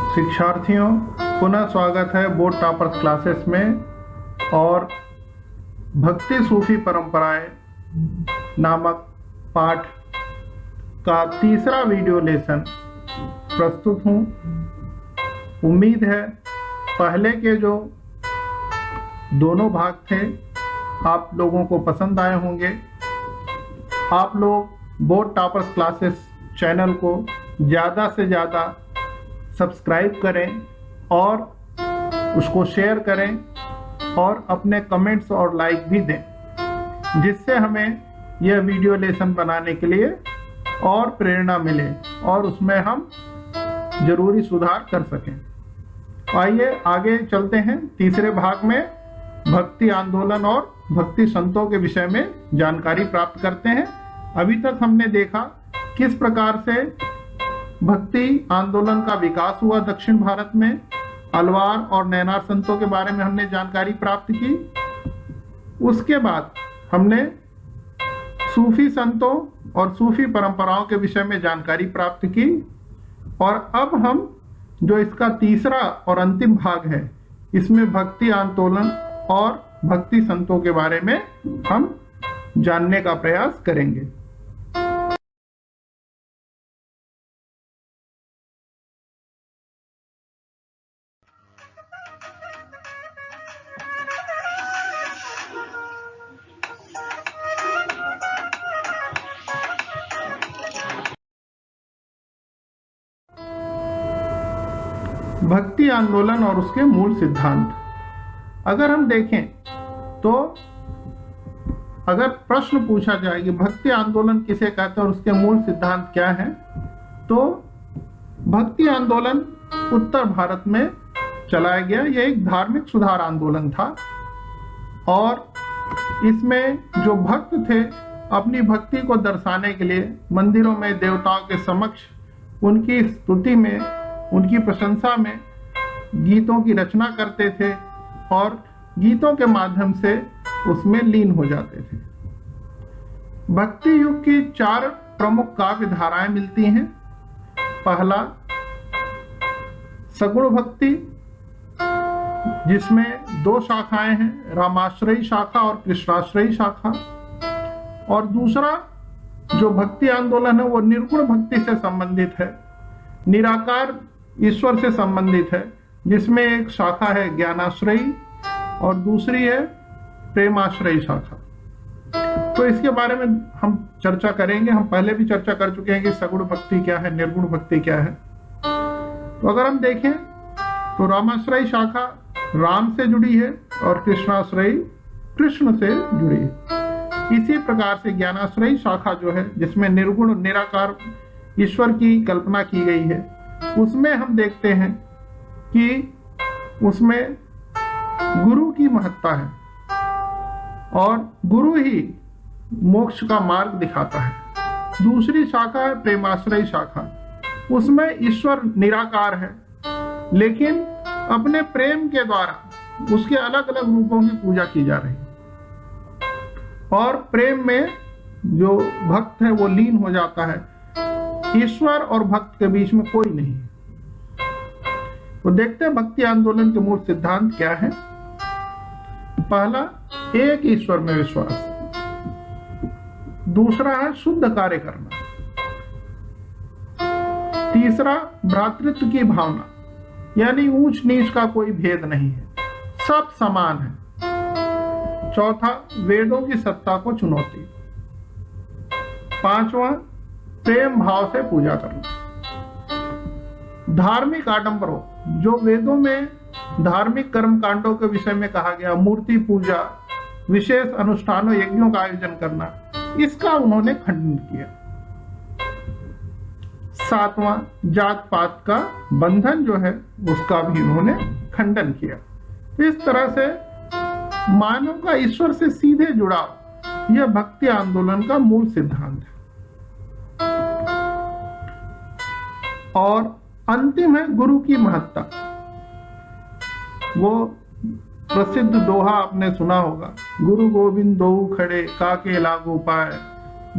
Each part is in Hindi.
शिक्षार्थियों, पुनः स्वागत है बोर्ड टॉपर्स क्लासेस में। और भक्ति सूफी परंपराएं नामक पाठ का तीसरा वीडियो लेसन प्रस्तुत हूँ। उम्मीद है पहले के जो दोनों भाग थे आप लोगों को पसंद आए होंगे। आप लोग बोर्ड टॉपर्स क्लासेस चैनल को ज़्यादा से ज़्यादा सब्सक्राइब करें और उसको शेयर करें और अपने कमेंट्स और लाइक भी दें, जिससे हमें यह वीडियो लेसन बनाने के लिए और प्रेरणा मिले और उसमें हम ज़रूरी सुधार कर सकें। आइए आगे चलते हैं। तीसरे भाग में भक्ति आंदोलन और भक्ति संतों के विषय में जानकारी प्राप्त करते हैं। अभी तक हमने देखा किस प्रकार से भक्ति आंदोलन का विकास हुआ दक्षिण भारत में। अलवार और नैनार संतों के बारे में हमने जानकारी प्राप्त की। उसके बाद हमने सूफी संतों और सूफी परंपराओं के विषय में जानकारी प्राप्त की। और अब हम जो इसका तीसरा और अंतिम भाग है, इसमें भक्ति आंदोलन और भक्ति संतों के बारे में हम जानने का प्रयास करेंगे। भक्ति आंदोलन और उसके मूल सिद्धांत अगर हम देखें तो अगर प्रश्न पूछा जाए कि भक्ति आंदोलन किसे कहते हैं और उसके मूल सिद्धांत क्या हैं, तो भक्ति आंदोलन उत्तर भारत में चलाया गया। यह एक धार्मिक सुधार आंदोलन था और इसमें जो भक्त थे अपनी भक्ति को दर्शाने के लिए मंदिरों में देवताओं के समक्ष उनकी स्तुति में, उनकी प्रशंसा में गीतों की रचना करते थे और गीतों के माध्यम से उसमें लीन हो जाते थे। भक्ति युग की 4 प्रमुख काव्य धाराएं मिलती हैं। पहला सगुण भक्ति, जिसमें 2 शाखाएं हैं, रामाश्रयी शाखा और कृष्णाश्रयी शाखा। और दूसरा जो भक्ति आंदोलन है वो निर्गुण भक्ति से संबंधित है, निराकार ईश्वर से संबंधित है, जिसमें एक शाखा है ज्ञानाश्रयी और दूसरी है प्रेमाश्रयी शाखा। तो इसके बारे में हम चर्चा करेंगे। हम पहले भी चर्चा कर चुके हैं कि सगुण भक्ति क्या है, निर्गुण भक्ति क्या है। तो अगर हम देखें तो रामाश्रयी शाखा राम से जुड़ी है और कृष्णाश्रयी कृष्ण से जुड़ी है। इसी प्रकार से ज्ञानाश्रयी शाखा जो है, जिसमें निर्गुण निराकार ईश्वर की कल्पना की गई है, उसमें हम देखते हैं कि उसमें गुरु की महत्ता है और गुरु ही मोक्ष का मार्ग दिखाता है। दूसरी शाखा है प्रेमाश्रयी शाखा, उसमें ईश्वर निराकार है लेकिन अपने प्रेम के द्वारा उसके अलग अलग रूपों की पूजा की जा रही है और प्रेम में जो भक्त है वो लीन हो जाता है। ईश्वर और भक्त के बीच में कोई नहीं। तो देखते हैं भक्ति आंदोलन के मूल सिद्धांत क्या है। पहला, एक ईश्वर में विश्वास। दूसरा है शुद्ध कार्य करना। तीसरा, भ्रातृत्व की भावना, यानी ऊंच नीच का कोई भेद नहीं है, सब समान है। चौथा, वेदों की सत्ता को चुनौती। पांचवा, प्रेम भाव से पूजा करना। धार्मिक आडंबरों, जो वेदों में धार्मिक कर्म कांडों के विषय में कहा गया, मूर्ति पूजा, विशेष अनुष्ठानों यज्ञों का आयोजन करना, इसका उन्होंने खंडन किया। सातवां, जात पात का बंधन जो है उसका भी उन्होंने खंडन किया। इस तरह से मानव का ईश्वर से सीधे जुड़ाव, यह भक्ति आंदोलन का मूल सिद्धांत है। और अंतिम है गुरु की महत्ता। वो प्रसिद्ध दोहा आपने सुना होगा, गुरु गोविंद दोऊ खड़े काके लागू पाए,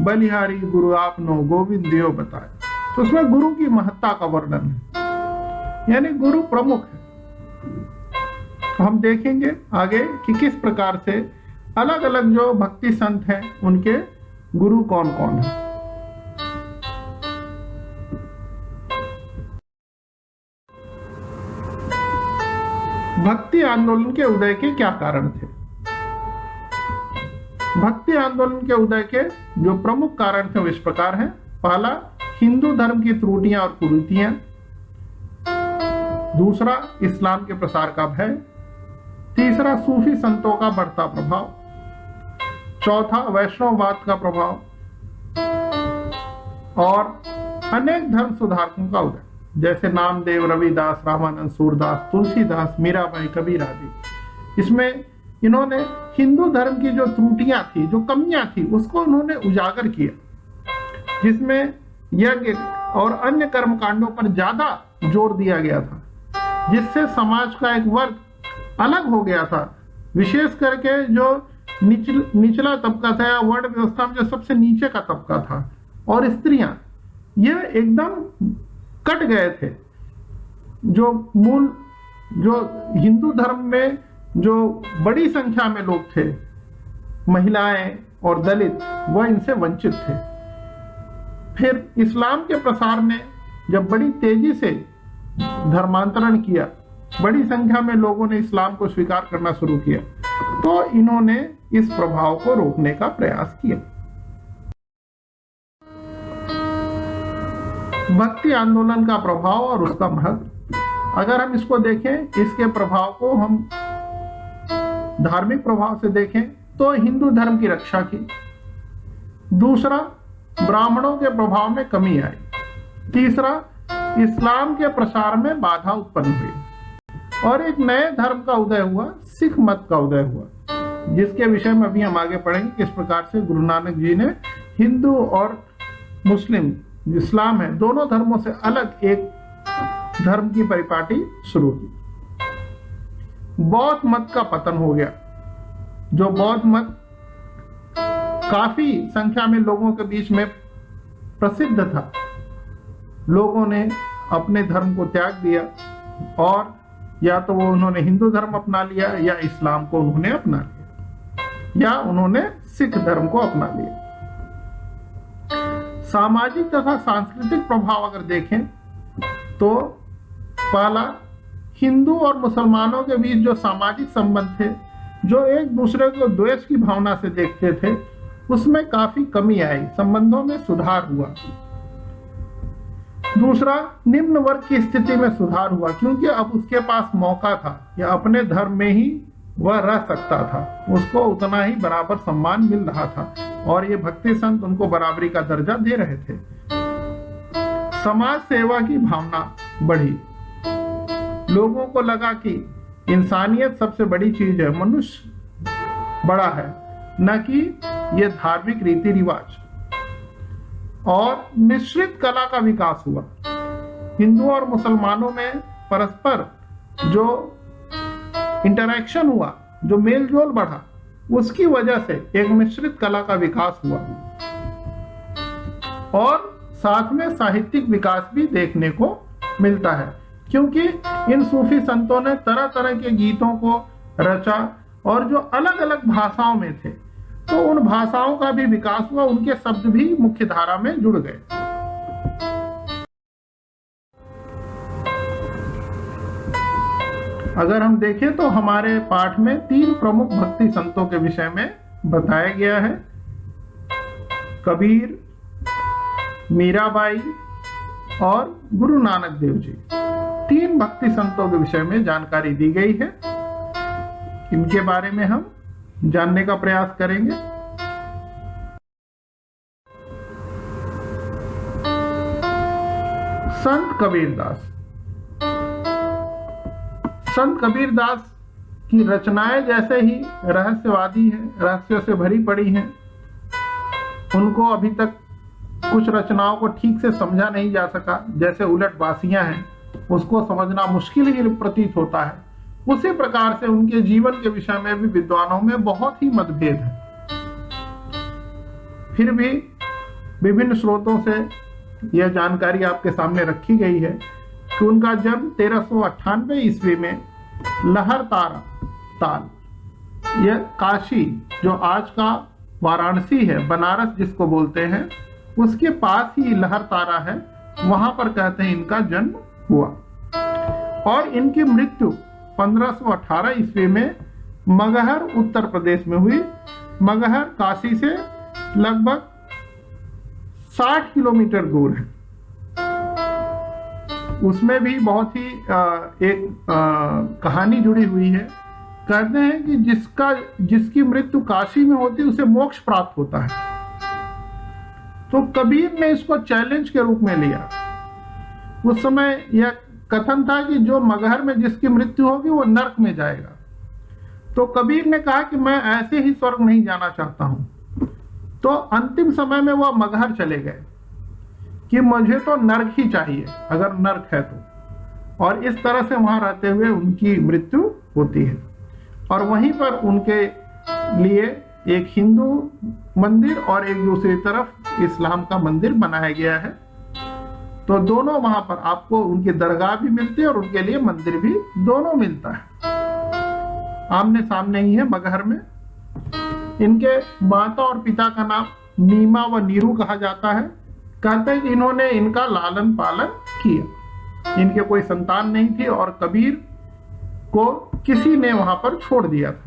बलिहारी गुरु आपनो गोविंद दियो बताए। तो उसमें गुरु की महत्ता का वर्णन है। यानी गुरु प्रमुख है। हम देखेंगे आगे कि किस प्रकार से अलग अलग जो भक्ति संत हैं उनके गुरु कौन कौन है। भक्ति आंदोलन के उदय के क्या कारण थे? भक्ति आंदोलन के उदय के जो प्रमुख कारण थे वो इस प्रकार हैं। पहला, हिंदू धर्म की त्रुटियां और कुरीतियां। दूसरा, इस्लाम के प्रसार का भय। तीसरा, सूफी संतों का बढ़ता प्रभाव। चौथा, वैष्णववाद का प्रभाव। और अनेक धर्म सुधारकों का उदय, जैसे नामदेव, रविदास, रामानंद, सूरदास, तुलसीदास, मीराबाई, कबीर आदि। इसमें इन्होंने हिंदू धर्म की जो त्रुटियां थी, जो कमियां थी, उसको उन्होंने उजागर किया, जिसमें यज्ञ और अन्य कर्मकांडों पर ज्यादा जोर दिया गया था, जिससे समाज का एक वर्ग अलग हो गया था। विशेष करके जो निचला तबका था या वर्ण व्यवस्था में जो सबसे नीचे का तबका था और स्त्रियां, ये एकदम कट गए थे। जो मूल जो हिंदू धर्म में जो बड़ी संख्या में लोग थे, महिलाएं और दलित, वह इनसे वंचित थे। फिर इस्लाम के प्रसार ने जब बड़ी तेजी से धर्मांतरण किया, बड़ी संख्या में लोगों ने इस्लाम को स्वीकार करना शुरू किया, तो इन्होंने इस प्रभाव को रोकने का प्रयास किया। भक्ति आंदोलन का प्रभाव और उसका महत्व, अगर हम इसको देखें, इसके प्रभाव को हम धार्मिक प्रभाव से देखें तो हिंदू धर्म की रक्षा की। दूसरा, ब्राह्मणों के प्रभाव में कमी आई। तीसरा, इस्लाम के प्रसार में बाधा उत्पन्न हुई और एक नए धर्म का उदय हुआ, सिख मत का उदय हुआ, जिसके विषय में अभी हम आगे पढ़ेंगे किस प्रकार से गुरु नानक जी ने हिंदू और मुस्लिम, इस्लाम है, दोनों धर्मों से अलग एक धर्म की परिपाटी शुरू की। बौद्ध मत का पतन हो गया। जो बौद्ध मत काफी संख्या में लोगों के बीच में प्रसिद्ध था, लोगों ने अपने धर्म को त्याग दिया और या तो वो उन्होंने हिंदू धर्म अपना लिया या इस्लाम को उन्होंने अपना लिया या उन्होंने सिख धर्म को अपना लिया। सामाजिक तथा सांस्कृतिक प्रभाव अगर देखें तो पहला, हिंदू और मुसलमानों के बीच जो सामाजिक संबंध थे, जो एक दूसरे को द्वेष की भावना से देखते थे, उसमें काफी कमी आई, संबंधों में सुधार हुआ। दूसरा, निम्न वर्ग की स्थिति में सुधार हुआ, क्योंकि अब उसके पास मौका था या अपने धर्म में ही वह रह सकता था, उसको उतना ही बराबर सम्मान मिल रहा था और ये भक्ति संत उनको बराबरी का दर्जा दे रहे थे। समाज सेवा की भावना बढ़ी, लोगों को लगा कि इंसानियत सबसे बड़ी चीज है, मनुष्य बड़ा है, न कि ये धार्मिक रीति रिवाज। और मिश्रित कला का विकास हुआ। हिंदू और मुसलमानों में परस्पर जो इंटरैक्शन हुआ, जो मेल जोल बढ़ा, उसकी वजह से एक मिश्रित कला का विकास हुआ और साथ में साहित्यिक विकास भी देखने को मिलता है, क्योंकि इन सूफी संतों ने तरह तरह के गीतों को रचा और जो अलग अलग भाषाओं में थे, तो उन भाषाओं का भी विकास हुआ, उनके शब्द भी मुख्य धारा में जुड़ गए। अगर हम देखें तो हमारे पाठ में 3 प्रमुख भक्ति संतों के विषय में बताया गया है। कबीर, मीराबाई और गुरु नानक देव जी, 3 भक्ति संतों के विषय में जानकारी दी गई है। इनके बारे में हम जानने का प्रयास करेंगे। संत कबीरदास। संत कबीरदास की रचनाएं जैसे ही रहस्यवादी हैं, रहस्यों से भरी पड़ी हैं। उनको अभी तक कुछ रचनाओं को ठीक से समझा नहीं जा सका, जैसे उलटवासियां हैं, उसको समझना मुश्किल ही प्रतीत होता है। उसी प्रकार से उनके जीवन के विषय में भी विद्वानों में बहुत ही मतभेद है। फिर भी विभिन्न स्रोतों से यह जानकारी आपके सामने रखी गई है कि उनका जन्म 1398 ईस्वी में लहरतारा ताल, यह काशी जो आज का वाराणसी है, बनारस जिसको बोलते हैं, उसके पास ही लहरतारा है, वहां पर कहते हैं इनका जन्म हुआ। और इनकी मृत्यु 1518 ईस्वी में मगहर उत्तर प्रदेश में हुई। मगहर काशी से लगभग 60 किलोमीटर दूर है। उसमें भी बहुत ही एक कहानी जुड़ी हुई है। कहते हैं कि जिसकी मृत्यु काशी में होती है उसे मोक्ष प्राप्त होता है। तो कबीर ने इसको चैलेंज के रूप में लिया। उस समय यह कथन था कि जो मगहर में जिसकी मृत्यु होगी वो नरक में जाएगा। तो कबीर ने कहा कि मैं ऐसे ही स्वर्ग नहीं जाना चाहता हूं। तो अंतिम समय में वह मगहर चले गए कि मुझे तो नरक ही चाहिए अगर नरक है तो। और इस तरह से वहां रहते हुए उनकी मृत्यु होती है। और वहीं पर उनके लिए एक हिंदू मंदिर और एक दूसरी तरफ इस्लाम का मंदिर बनाया गया है। तो दोनों वहां पर आपको उनकी दरगाह भी मिलती है और उनके लिए मंदिर भी दोनों मिलता है। आमने सामने ही है मगहर में। इनके माता और पिता का नाम नीमा व नीरू कहा जाता है। कहते हैं कि इन्होंने इनका लालन पालन किया। इनके कोई संतान नहीं थी और कबीर को किसी ने वहां पर छोड़ दिया था।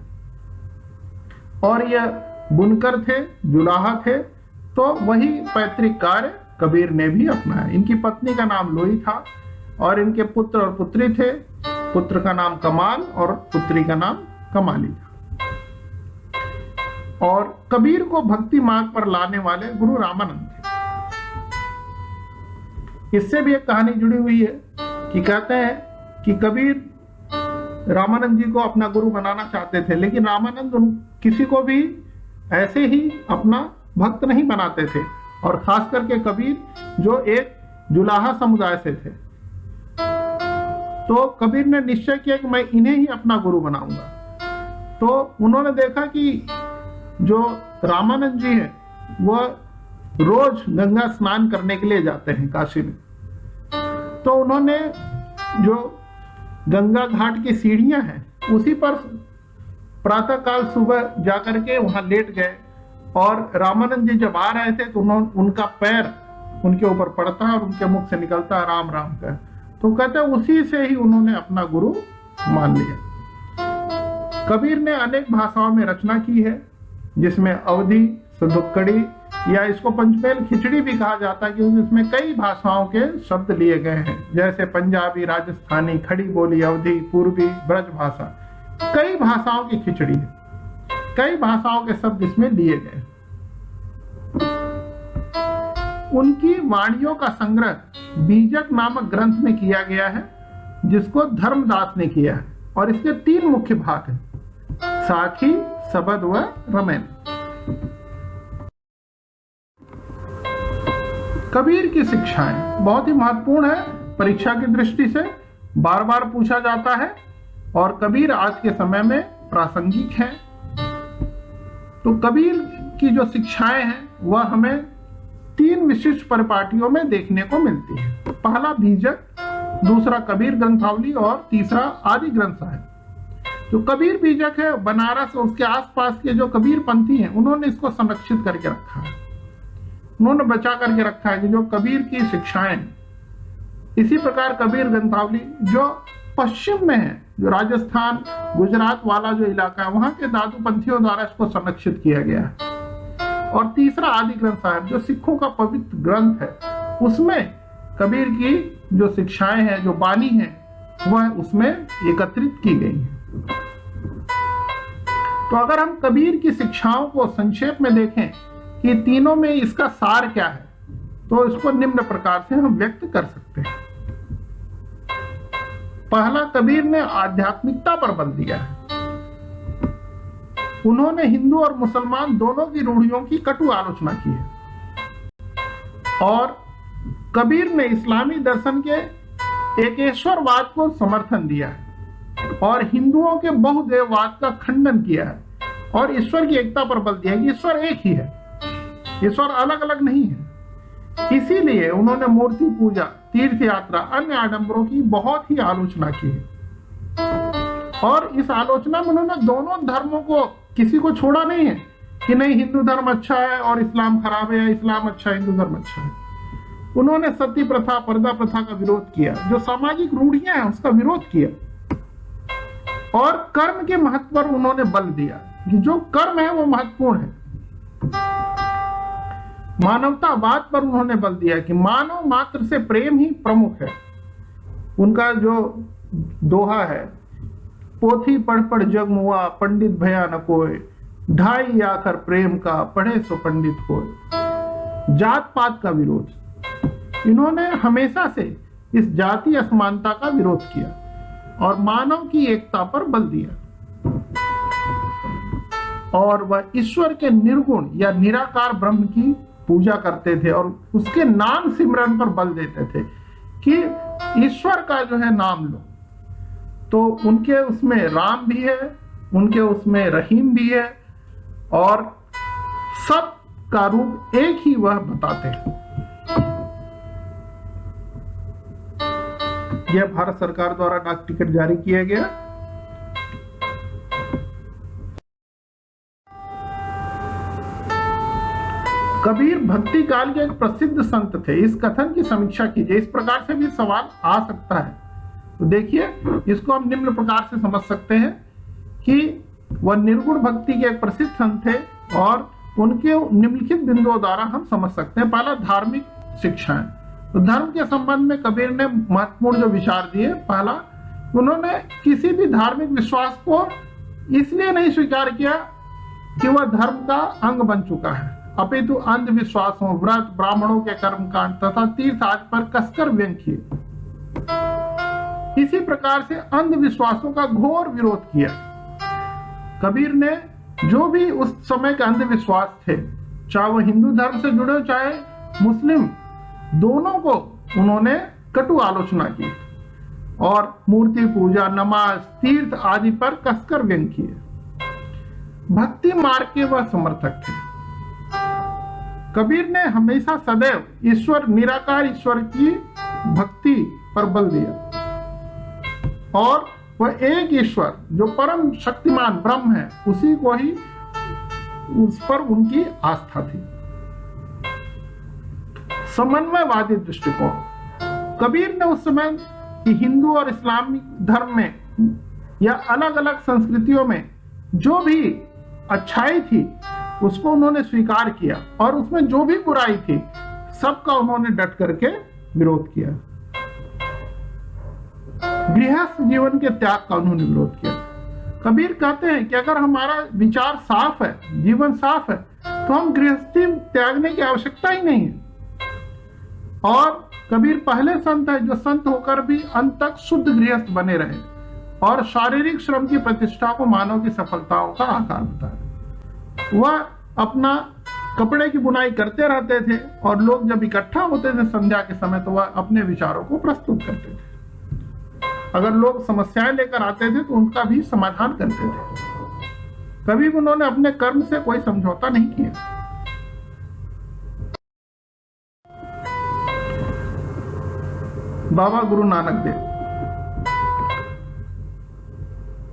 और यह बुनकर थे, जुलाहा थे, तो वही पैतृक कार्य कबीर ने भी अपनाया। इनकी पत्नी का नाम लोई था और इनके पुत्र और पुत्री थे। पुत्र का नाम कमाल और पुत्री का नाम कमाली था। और कबीर को भक्ति मार्ग पर लाने वाले गुरु रामानंद थे। इससे भी एक कहानी जुड़ी हुई है कि कहते हैं कि कबीर रामानंद जी को अपना गुरु बनाना चाहते थे, लेकिन रामानंद किसी को भी ऐसे ही अपना भक्त नहीं बनाते थे। और खास करके कबीर जो एक जुलाहा समुदाय से थे, तो कबीर ने निश्चय किया कि मैं इन्हें ही अपना गुरु बनाऊंगा। तो उन्होंने देखा कि जो रामानंद जी हैं वह रोज गंगा स्नान करने के लिए जाते हैं काशी में। तो उन्होंने जो गंगा घाट की सीढ़ियां हैं उसी पर प्रातःकाल सुबह जाकर के वहां लेट गए। और रामानंद जी जब आ रहे थे तो उनका पैर उनके ऊपर पड़ता है और उनके मुख से निकलता है राम राम का। तो कहते हैं उसी से ही उन्होंने अपना गुरु मान लिया। कबीर ने अनेक भाषाओं में रचना की है, जिसमें अवधी, सदुक्कड़ी या इसको पंचमेल खिचड़ी भी कहा जाता है, क्योंकि इसमें कई भाषाओं के शब्द लिए गए हैं, जैसे पंजाबी, राजस्थानी, खड़ी बोली, अवधी, पूर्वी, ब्रज भाषा। कई भाषाओं की खिचड़ी है, कई भाषाओं के शब्द इसमें लिए गए। उनकी वाणियों का संग्रह बीजक नामक ग्रंथ में किया गया है, जिसको धर्मदास ने किया है। और इसके 3 मुख्य भाग हैं, साखी, सबद व रमैन। कबीर की शिक्षाएं बहुत ही महत्वपूर्ण है, परीक्षा की दृष्टि से बार बार पूछा जाता है और कबीर आज के समय में प्रासंगिक है। तो कबीर की जो शिक्षाएं हैं वह हमें 3 विशिष्ट परिपाटियों में देखने को मिलती है। पहला बीजक, दूसरा कबीर ग्रंथावली और तीसरा आदि ग्रंथ साहिब। जो कबीर बीजक है, बनारस और उसके आसपास के जो कबीर पंथी हैं उन्होंने इसको संरक्षित करके रखा है, उन्होंने बचा करके रखा है कि जो कबीर की शिक्षाएं। इसी प्रकार कबीर ग्रंथावली जो पश्चिम में है, जो राजस्थान, गुजरात वाला जो इलाका है, वहां के दादू पंथियों द्वारा इसको संरक्षित किया गया है। और तीसरा आदि ग्रंथ साहिब जो सिखों का पवित्र ग्रंथ है, उसमें कबीर की जो शिक्षाएं हैं, जो बानी है, वह उसमें एकत्रित की गई है। तो अगर हम कबीर की शिक्षाओं को संक्षेप में देखें कि तीनों में इसका सार क्या है, तो इसको निम्न प्रकार से हम व्यक्त कर सकते हैं। पहला, कबीर ने आध्यात्मिकता पर बल दिया है। उन्होंने हिंदू और मुसलमान दोनों की रूढ़ियों की कटु आलोचना की है। और कबीर ने इस्लामी दर्शन के एकेश्वरवाद को समर्थन दिया है और हिंदुओं के बहुदेववाद का खंडन किया है और ईश्वर की एकता पर बल दिया है कि ईश्वर एक ही है, ईश्वर अलग अलग नहीं है। इसीलिए उन्होंने मूर्ति पूजा तीर्थ यात्रा, अन्य आडंबरों की बहुत ही आलोचना की है। और इस आलोचना में उन्होंने दोनों धर्मों को, किसी को छोड़ा नहीं है कि नहीं हिंदू धर्म अच्छा है और इस्लाम खराब है, या इस्लाम अच्छा है हिंदू धर्म अच्छा है। उन्होंने सती प्रथा, पर्दा प्रथा का विरोध किया, जो सामाजिक रूढ़ियां हैं उसका विरोध किया, और कर्म के महत्व पर उन्होंने बल दिया कि जो कर्म है वो महत्वपूर्ण है। मानवतावाद पर उन्होंने बल दिया कि मानव मात्र से प्रेम ही प्रमुख है। उनका जो दोहा है, पोथी पढ़ पढ़ जग मुआ, पंडित भया न कोय, ढाई आखर प्रेम का, पढ़े सो पंडित कोय। जात पात का विरोध, इन्होंने हमेशा से इस जाति असमानता का विरोध किया और मानव की एकता पर बल दिया। और वह ईश्वर के निर्गुण या निराकार ब्रह्म की पूजा करते थे और उसके नाम सिमरन पर बल देते थे कि ईश्वर का जो है नाम लो। तो उनके उसमें राम भी है, उनके उसमें रहीम भी है, और सब का रूप एक ही वह बताते हैं। यह भारत सरकार द्वारा डाक टिकट जारी किया गया। कबीर भक्ति काल के एक प्रसिद्ध संत थे। इस कथन की समीक्षा कीजिए। इस प्रकार से भी सवाल आ सकता है, तो देखिए इसको हम निम्न प्रकार से समझ सकते हैं कि वह निर्गुण भक्ति के एक प्रसिद्ध संत थे और उनके निम्नलिखित बिंदुओं द्वारा हम समझ सकते हैं। पहला, धार्मिक शिक्षाएं। तो धर्म के संबंध में कबीर ने महत्वपूर्ण जो विचार दिए, पहला, उन्होंने किसी भी धार्मिक विश्वास को इसलिए नहीं स्वीकार किया कि वह धर्म का अंग बन चुका है, अपितु अंधविश्वासों, व्रत, ब्राह्मणों के कर्मकांड तथा तीर्थ आदि पर कसकर व्यंग किए। इसी प्रकार से अंधविश्वासों का घोर विरोध किया। कबीर ने जो भी उस समय के अंधविश्वास थे, चाहे वह हिंदू धर्म से जुड़े चाहे मुस्लिम, दोनों को उन्होंने कटु आलोचना की और मूर्ति पूजा, नमाज, तीर्थ आदि पर कसकर व्यंग किए। भक्ति मार्ग के वह समर्थक थे। कबीर ने हमेशा सदैव ईश्वर, निराकार ईश्वर की भक्ति पर बल दिया और वह एक ईश्वर जो परम शक्तिमान ब्रह्म है, उसी को ही, उस पर उनकी आस्था थी। समन्वयवादी दृष्टिकोण। कबीर ने उस समय हिंदू और इस्लामी धर्म में या अलग अलग संस्कृतियों में जो भी अच्छाई थी उसको उन्होंने स्वीकार किया और उसमें जो भी बुराई थी सबका उन्होंने डट करके विरोध किया। गृहस्थ जीवन के त्याग का उन्होंने विरोध किया। कबीर कहते हैं कि अगर हमारा विचार साफ है, जीवन साफ है, तो हम गृहस्थी त्यागने की आवश्यकता ही नहीं है। और कबीर पहले संत है जो संत होकर भी अंत तक शुद्ध गृहस्थ बने रहे और शारीरिक श्रम की प्रतिष्ठा को मानव की सफलताओं का आधार बताया। वह अपना कपड़े की बुनाई करते रहते थे और लोग जब इकट्ठा होते थे संध्या के समय तो वह अपने विचारों को प्रस्तुत करते थे। अगर लोग समस्याएं लेकर आते थे तो उनका भी समाधान करते थे। कभी भी उन्होंने अपने कर्म से कोई समझौता नहीं किया। बाबा गुरु नानक देव,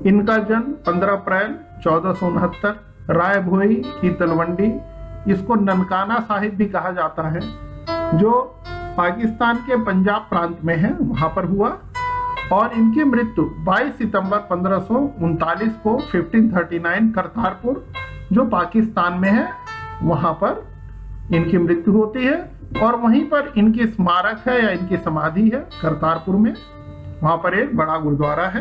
इनका जन्म 15 अप्रैल 1469 राय भोई की तलवंडी, इसको ननकाना साहिब भी कहा जाता है, जो पाकिस्तान के पंजाब प्रांत में है, वहां पर हुआ। और इनकी मृत्यु 22 सितंबर 1539 को 1539 करतारपुर, जो पाकिस्तान में है, वहां पर इनकी मृत्यु होती है। और वहीं पर इनकी स्मारक है या इनकी समाधि है करतारपुर में, वहां पर एक बड़ा गुरुद्वारा है।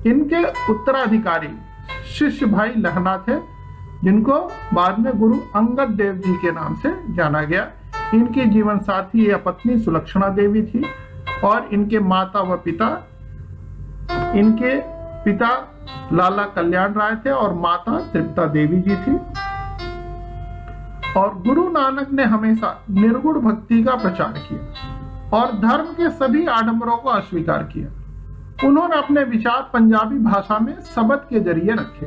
इनके उत्तराधिकारी शिष्य भाई लहना थे, जिनको बाद में गुरु अंगद देव जी के नाम से जाना गया। इनकी जीवन साथी या पत्नी सुलक्षणा देवी थी और इनके माता व पिता, इनके पिता लाला कल्याण राय थे और माता तृप्ता देवी जी थी। और गुरु नानक ने हमेशा निर्गुण भक्ति का प्रचार किया और धर्म के सभी आडंबरों को अस्वीकार किया। उन्होंने अपने विचार पंजाबी भाषा में शब्द के जरिए रखे।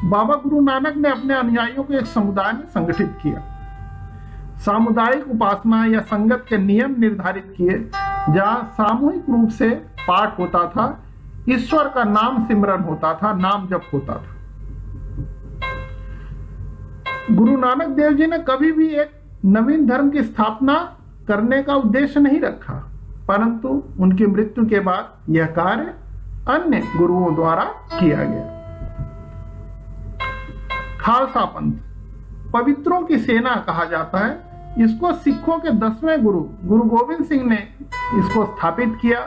बाबा गुरु नानक ने अपने अनुयायियों को एक समुदाय में संगठित किया। सामुदायिक उपासना या संगत के नियम निर्धारित किए, जहां सामूहिक रूप से पाठ होता था, ईश्वर का नाम सिमरन होता था, नाम जप होता था। गुरु नानक देव जी ने कभी भी एक नवीन धर्म की स्थापना करने का उद्देश्य नहीं रखा, परंतु उनकी मृत्यु के बाद यह कार्य अन्य गुरुओं द्वारा किया गया। खालसा पंथ पवित्रों की सेना कहा जाता है। इसको सिखों के 10वें गुरु गुरु गोविंद सिंह ने इसको स्थापित किया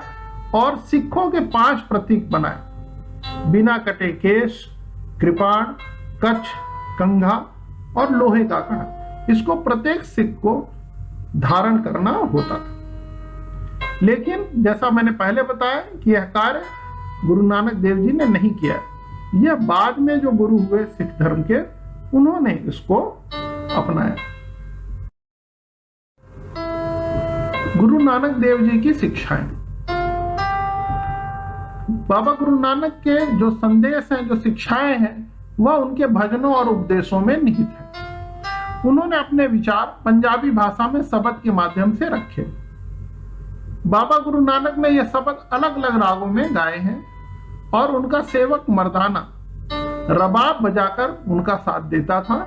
और सिखों के 5 प्रतीक बनाए: बिना कटे केश, कृपाण, कच्छ, कंघा और लोहे का कड़ा। इसको प्रत्येक सिख को धारण करना होता था। लेकिन जैसा मैंने पहले बताया कि यह कार्य गुरु नानक देव जी ने नहीं किया। यह बाद में जो गुरु हुए सिख धर्म के, उन्होंने इसको अपनाया। गुरु नानक देव जी की शिक्षाएं। बाबा गुरु नानक के जो संदेश हैं, जो शिक्षाएं हैं, वह उनके भजनों और उपदेशों में निहित है। उन्होंने अपने विचार पंजाबी भाषा में शब्द के माध्यम से रखे। बाबा गुरु नानक ने यह शब्द अलग अलग रागों में गाए हैं और उनका सेवक मर्दाना रबाब बजाकर उनका साथ देता था।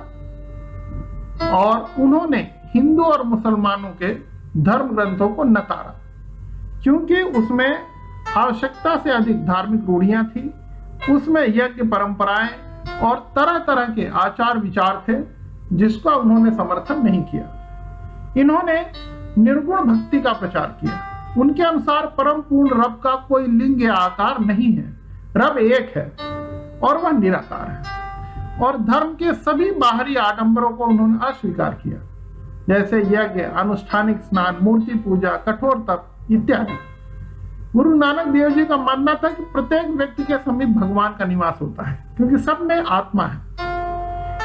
और उन्होंने हिंदू और मुसलमानों के धर्म ग्रंथों को नकारा, क्योंकि उसमें आवश्यकता से अधिक धार्मिक रूढ़ियां थी। उसमें यज्ञ परंपराएं और तरह तरह के आचार विचार थे, जिसका उन्होंने समर्थन नहीं किया। इन्होंने निर्गुण भक्ति का प्रचार किया। उनके अनुसार परम पूर्ण रब का कोई लिंग या आकार नहीं है। रब एक है और वह निराकार है। और धर्म के सभी बाहरी आडंबरों को उन्होंने अस्वीकार किया, जैसे यज्ञ, अनुष्ठानिक स्नान, मूर्ति पूजा, कठोर तप इत्यादि। गुरु नानक देव जी का मानना था कि प्रत्येक व्यक्ति के समीप भगवान का निवास होता है, क्योंकि सब में आत्मा है।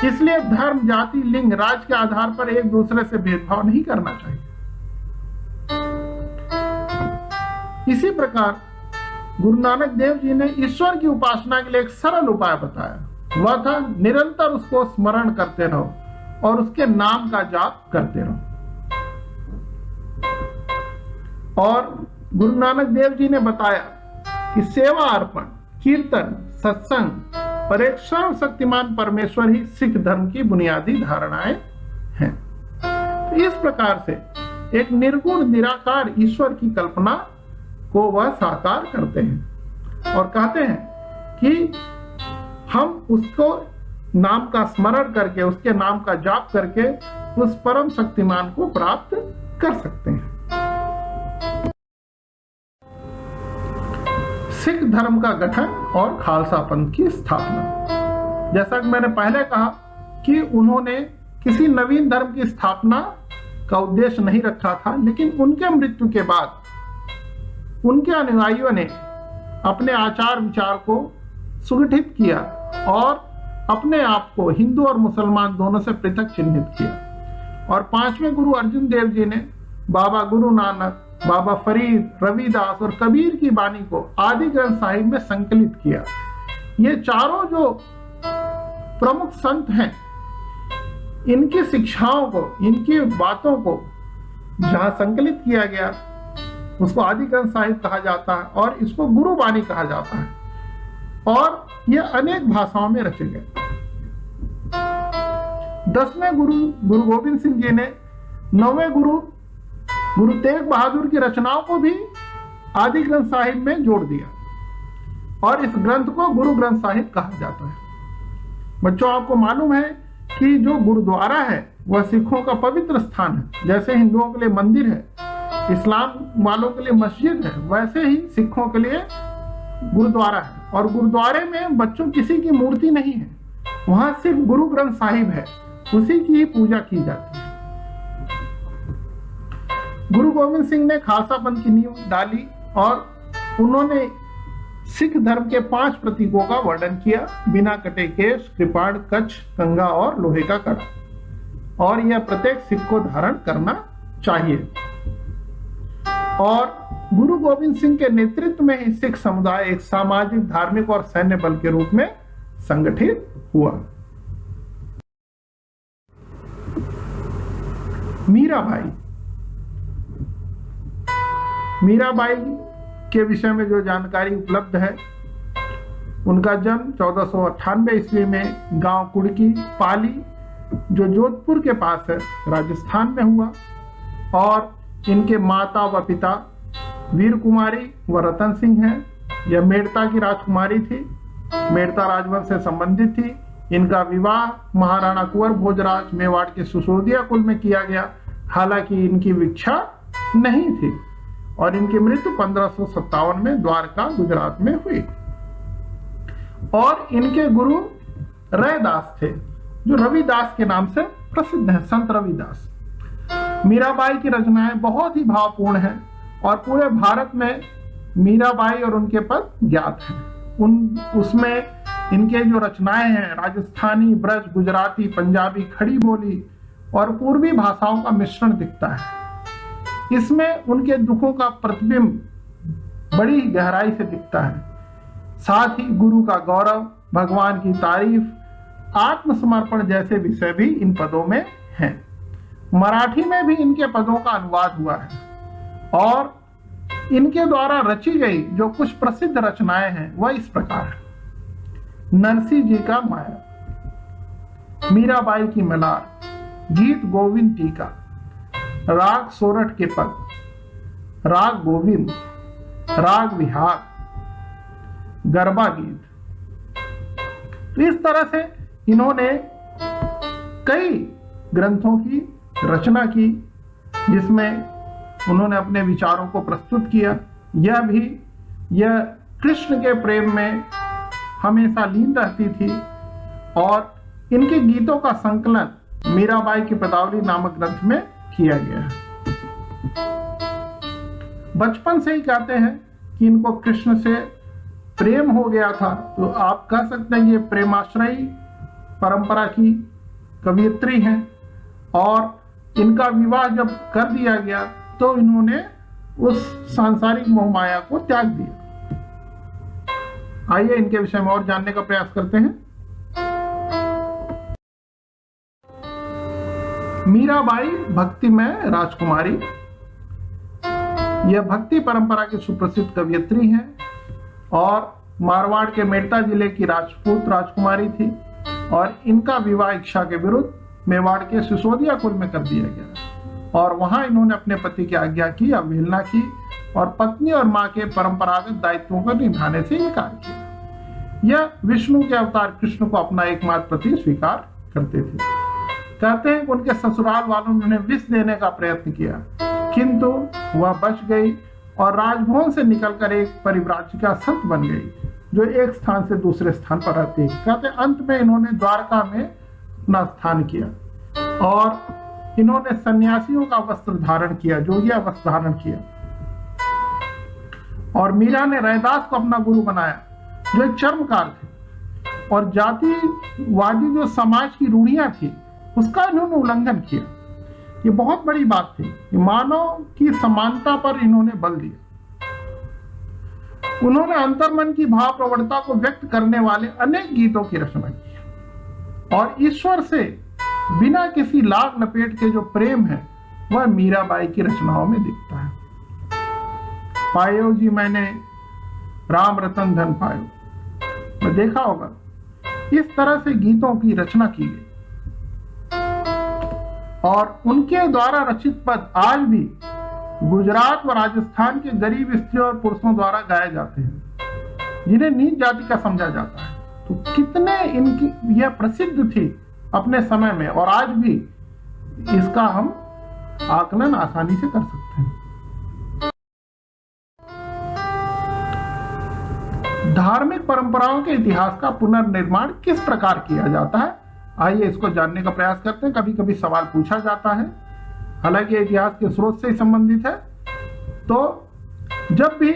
इसलिए धर्म, जाति, लिंग, राज के आधार पर एक दूसरे से भेदभाव नहीं करना चाहिए। इसी प्रकार गुरु नानक देव जी ने ईश्वर की उपासना के लिए एक सरल उपाय बताया। वह था निरंतर उसको स्मरण करते रहो और उसके नाम का जाप करते रहो। और गुरु नानक देव जी ने बताया कि सेवा अर्पण, कीर्तन, सत्संग, परेक्षण शक्तिमान परमेश्वर ही सिख धर्म की बुनियादी धारणाएं हैं। तो इस प्रकार से एक निर्गुण निराकार ईश्वर की कल्पना को वह साकार करते हैं और कहते हैं कि हम उसको नाम का स्मरण करके, उसके नाम का जाप करके उस परम शक्तिमान को प्राप्त कर सकते हैं। सिख धर्म का गठन और खालसा पंथ की स्थापना। जैसा कि मैंने पहले कहा कि उन्होंने किसी नवीन धर्म की स्थापना का उद्देश्य नहीं रखा था, लेकिन उनके मृत्यु के बाद उनके अनुयायियों ने अपने आचार विचार को सुगठित किया और अपने आप को हिंदू और मुसलमान दोनों से पृथक चिन्हित किया। और 5वें गुरु अर्जुन देव जी ने बाबा गुरु नानक, बाबा फरीद, रविदास और कबीर की वाणी को आदि ग्रंथ साहिब में संकलित किया। ये चारों जो प्रमुख संत हैं, इनकी शिक्षाओं को, इनकी बातों को जहां संकलित किया गया, उसको आदि ग्रंथ साहिब कहा जाता है और इसको गुरु वाणी कहा जाता है। और ये अनेक भाषाओं में रचे गए। 10वें गुरु गुरु गोविंद सिंह जी ने 9वें गुरु गुरु तेग बहादुर की रचनाओं को भी आदि ग्रंथ साहिब में जोड़ दिया और इस ग्रंथ को गुरु ग्रंथ साहिब कहा जाता है। बच्चों, आपको मालूम है कि जो गुरुद्वारा है वह सिखों का पवित्र स्थान है। जैसे हिंदुओं के लिए मंदिर है, इस्लाम वालों के लिए मस्जिद है, वैसे ही सिखों के लिए गुरुद्वारा है। और गुरुद्वारे में बच्चों किसी की मूर्ति नहीं है, वहां सिर्फ गुरु ग्रंथ साहिब है, उसी की ही पूजा की जाती है। गुरु गोविंद सिंह ने खालसा पंथ की नींव डाली और उन्होंने सिख धर्म के 5 प्रतीकों का वर्णन किया: बिना कटे केश, कृपाण, कच्छ, कंघा और लोहे का कड़ा। और यह प्रत्येक सिख को धारण करना चाहिए। और गुरु गोविंद सिंह के नेतृत्व में ही सिख समुदाय एक सामाजिक, धार्मिक और सैन्य बल के रूप में संगठित हुआ। मीराबाई, मीराबाई के विषय में जो जानकारी उपलब्ध है, उनका जन्म 1498 ईस्वी में गांव कुड़की पाली, जो जोधपुर के पास है, राजस्थान में हुआ। और इनके माता व पिता वीर कुमारी व रतन सिंह हैं। यह मेड़ता की राजकुमारी थी, मेड़ता राजवंश से संबंधित थी। इनका विवाह महाराणा कुंवर भोजराज मेवाड़ के सिसोदिया कुल में किया गया, हालांकि इनकी इच्छा नहीं थी। और इनकी मृत्यु 1557 में द्वारका गुजरात में हुई। और इनके गुरु रैदास थे, जो रविदास के नाम से प्रसिद्ध हैं, संत रविदास। मीराबाई की रचनाएं बहुत ही भावपूर्ण हैं और पूरे भारत में मीराबाई और उनके पद ज्ञात हैं। उसमें इनके जो रचनाएं हैं, राजस्थानी, ब्रज, गुजराती, पंजाबी, खड़ी बोली और पूर्वी भाषाओं का मिश्रण दिखता है। इसमें उनके दुखों का प्रतिबिंब बड़ी गहराई से दिखता है। साथ ही गुरु का गौरव, भगवान की तारीफ, आत्मसमर्पण जैसे विषय भी इन पदों में हैं। मराठी में भी इनके पदों का अनुवाद हुआ है और इनके द्वारा रची गई जो कुछ प्रसिद्ध रचनाएं हैं वह इस प्रकार है। नरसी जी का माया, मीराबाई की मलार, गीत गोविंद टीका, राग सोरठ के पद, राग गोविंद, राग विहार, गरबा गीत। तो इस तरह से इन्होंने कई ग्रंथों की रचना की, जिसमें उन्होंने अपने विचारों को प्रस्तुत किया। यह कृष्ण के प्रेम में हमेशा लीन रहती थी और इनके गीतों का संकलन मीराबाई की पदावली नामक ग्रंथ में किया गया है। बचपन से ही कहते हैं कि इनको कृष्ण से प्रेम हो गया था, तो आप कह सकते हैं ये प्रेमाश्रयी परंपरा की कवियत्री हैं। और इनका विवाह जब कर दिया गया तो इन्होंने उस सांसारिक मोहमाया को त्याग दिया। आइए इनके विषय में और जानने का प्रयास करते हैं। मीराबाई भक्तिमय राजकुमारी, यह भक्ति परंपरा की सुप्रसिद्ध कवियत्री हैं और मारवाड़ के मेड़ता जिले की राजपूत राजकुमारी थी। और इनका विवाह इच्छा के विरुद्ध मेवाड़ के सिसोदिया कुल में कर दिया गया और वहां इन्होंने अपने पति की आज्ञा की अवहेलना की और पत्नी और मां के परंपरागत दायित्वों को निभाने से इनकार किया। यह विष्णु के अवतार कृष्ण को अपना एकमात्र पति स्वीकार करते थे। कहते हैं कि उनके ससुराल वालों ने उन्हें विष देने का प्रयत्न किया, किंतु वह बच गई और राजभवन से निकलकर एक परिव्राजिका संत बन गई, जो एक स्थान से दूसरे स्थान पर रहती। कहते अंत में इन्होंने द्वारका में अपना स्थान किया और इन्होंने सन्यासियों का वस्त्र धारण किया, जोगिया वस्त्र धारण किया। और मीरा ने रैदास को अपना गुरु बनाया, जो एक चर्मकार थे और जातिवादी जो समाज की रूढ़ियां थी उसका इन्होंने उल्लंघन किया। ये बहुत बड़ी बात थी। मानव की समानता पर इन्होंने बल दिया। उन्होंने अंतर्मन की भाव प्रवणता को व्यक्त करने वाले अनेक गीतों की रचना की और ईश्वर से बिना किसी लाग लपेट के जो प्रेम है वह मीराबाई की रचनाओं में दिखता है। पायो जी मैंने राम रतन धन पायो, मैं देखा होगा, इस तरह से गीतों की रचना की गई और उनके द्वारा रचित पद आज भी गुजरात व राजस्थान के गरीब स्त्रियों और पुरुषों द्वारा गाए जाते हैं, जिन्हें नीच जाति का समझा जाता है। तो कितने इनकी यह प्रसिद्ध थी अपने समय में और आज भी इसका हम आकलन आसानी से कर सकते हैं। धार्मिक परंपराओं के इतिहास का पुनर्निर्माण किस प्रकार किया जाता है, आइए इसको जानने का प्रयास करते हैं। कभी कभी सवाल पूछा जाता है, हालांकि इतिहास के स्रोत से ही संबंधित है। तो जब भी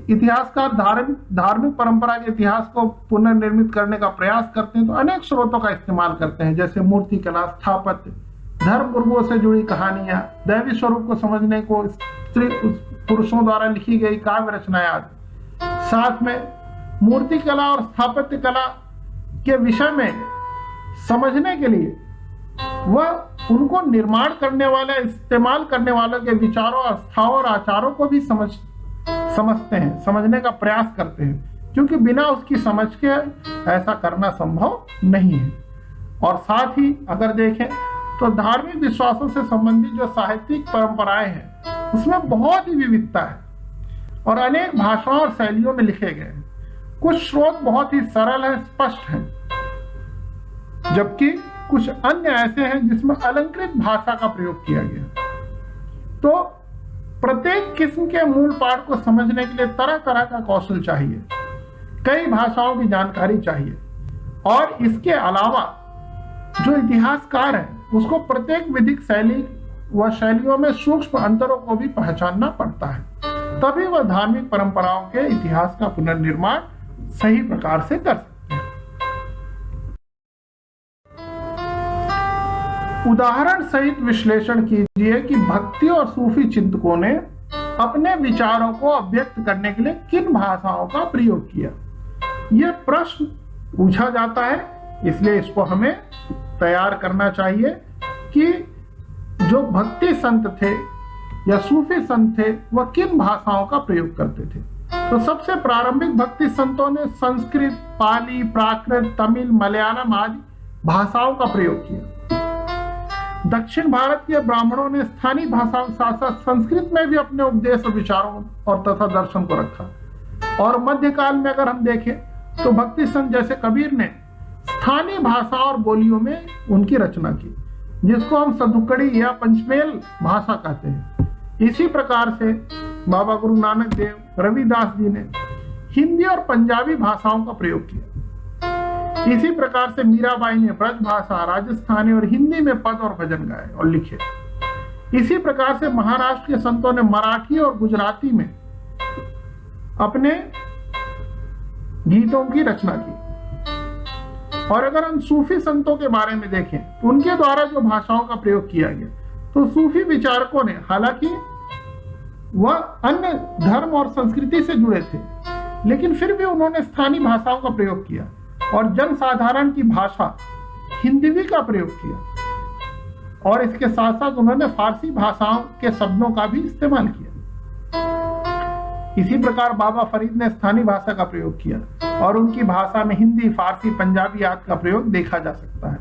इतिहासकार धार्मिक परंपरा के इतिहास को पुनर्निर्मित करने का प्रयास करते हैं तो अनेक स्रोतों का इस्तेमाल करते हैं, जैसे मूर्ति कला, स्थापत्य, धर्म गुरुओं से जुड़ी कहानियां, दैवी स्वरूप को समझने को स्त्री पुरुषों द्वारा लिखी गई काव्य रचनाएं आदि। साथ में मूर्ति कला और स्थापत्य कला के विषय में समझने के लिए वह उनको निर्माण करने वाले, इस्तेमाल करने वालों के विचारों, आस्थाओं और आचारों को भी समझते हैं, समझने का प्रयास करते हैं, क्योंकि बिना उसकी समझ के ऐसा करना संभव नहीं है। और साथ ही अगर देखें तो धार्मिक विश्वासों से संबंधित जो साहित्यिक परंपराएं हैं उसमें बहुत ही विविधता है और अनेक भाषाओं और शैलियों में लिखे गए हैं। कुछ स्रोत बहुत ही सरल है, स्पष्ट है, जबकि कुछ अन्य ऐसे हैं जिसमें अलंकृत भाषा का प्रयोग किया गया। तो प्रत्येक किस्म के मूल पाठ को समझने के लिए तरह तरह का कौशल चाहिए, कई भाषाओं की जानकारी चाहिए, और इसके अलावा जो इतिहासकार है उसको प्रत्येक विधिक शैली व शैलियों में सूक्ष्म अंतरों को भी पहचानना पड़ता है, तभी वह धार्मिक परंपराओं के इतिहास का पुनर्निर्माण सही प्रकार से कर सकते हैं। उदाहरण सहित विश्लेषण कीजिए कि भक्ति और सूफी चिंतकों ने अपने विचारों को अभिव्यक्त करने के लिए किन भाषाओं का प्रयोग किया। यह प्रश्न पूछा जाता है, इसलिए इसको हमें तैयार करना चाहिए कि जो भक्ति संत थे या सूफी संत थे वह किन भाषाओं का प्रयोग करते थे। तो सबसे प्रारंभिक भक्ति संतों ने संस्कृत, पाली, प्राकृत, तमिल, मलयालम आदि भाषाओं का प्रयोग किया। दक्षिण भारत के ब्राह्मणों ने स्थानीय भाषाओं के साथ साथ संस्कृत में भी अपने उपदेश और विचारों और तथा दर्शन को रखा। और मध्यकाल में अगर हम देखें तो भक्ति संत जैसे कबीर ने स्थानीय भाषा और बोलियों में उनकी रचना की, जिसको हम सदुकड़ी या पंचमेल भाषा कहते हैं। इसी प्रकार से बाबा गुरु नानक देव, रविदास जी ने हिंदी और पंजाबी भाषाओं का प्रयोग किया। इसी प्रकार से मीराबाई ने ब्रज भाषा, राजस्थानी और हिंदी में पद और भजन गाए और लिखे। इसी प्रकार से महाराष्ट्र के संतों ने मराठी और गुजराती में अपने गीतों की रचना की। और अगर हम सूफी संतों के बारे में देखें तो उनके द्वारा जो भाषाओं का प्रयोग किया गया, तो सूफी विचारकों ने, हालांकि वह अन्य धर्म और संस्कृति से जुड़े थे, लेकिन फिर भी उन्होंने स्थानीय भाषाओं का प्रयोग किया और जनसाधारण की भाषा हिंदी का प्रयोग किया। और इसके साथ साथ उन्होंने फारसी भाषाओं के शब्दों का भी इस्तेमाल किया। इसी प्रकार बाबा फरीद ने स्थानीय भाषा का प्रयोग किया और उनकी भाषा में हिंदी, फारसी, पंजाबी आदि का प्रयोग देखा जा सकता है।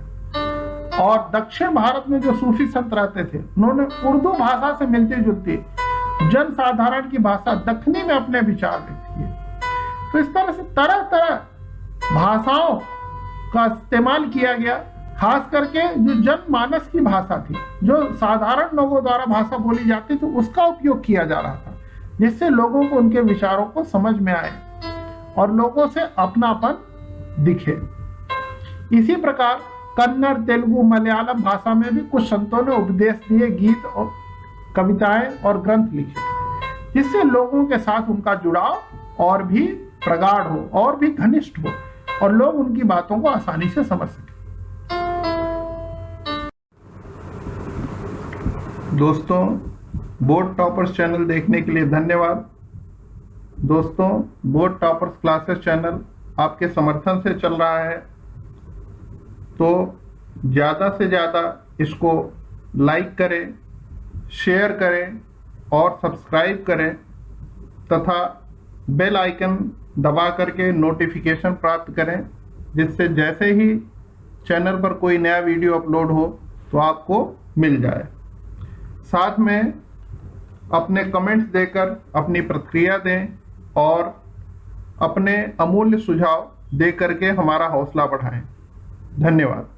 और दक्षिण भारत में जो सूफी संत रहते थे उन्होंने उर्दू भाषा से मिलती जुलती जनसाधारण की भाषा दक्खनी में अपने विचार व्यक्त किए। तो इस तरह से तरह तरह भाषाओं का इस्तेमाल किया गया, खास करके जो जनमानस की भाषा थी, जो साधारण लोगों द्वारा भाषा बोली जाती थी, उसका उपयोग किया जा रहा था, जिससे लोगों को उनके विचारों को समझ में आए और लोगों से अपनापन दिखे। इसी प्रकार कन्नड़, तेलुगु, मलयालम भाषा में भी कुछ संतों ने उपदेश दिए, गीत और कविताएं और ग्रंथ लिखे, जिससे लोगों के साथ उनका जुड़ाव और भी प्रगाढ़ हो और भी घनिष्ठ हो और लोग उनकी बातों को आसानी से समझ सकें। दोस्तों, बोर्ड टॉपर्स चैनल देखने के लिए धन्यवाद। दोस्तों, बोर्ड टॉपर्स क्लासेस चैनल आपके समर्थन से चल रहा है, तो ज़्यादा से ज़्यादा इसको लाइक करें, शेयर करें और सब्सक्राइब करें तथा बेल आइकन दबा करके नोटिफिकेशन प्राप्त करें, जिससे जैसे ही चैनल पर कोई नया वीडियो अपलोड हो तो आपको मिल जाए। साथ में अपने कमेंट्स देकर अपनी प्रतिक्रिया दें और अपने अमूल्य सुझाव दे करके हमारा हौसला बढ़ाएं। धन्यवाद।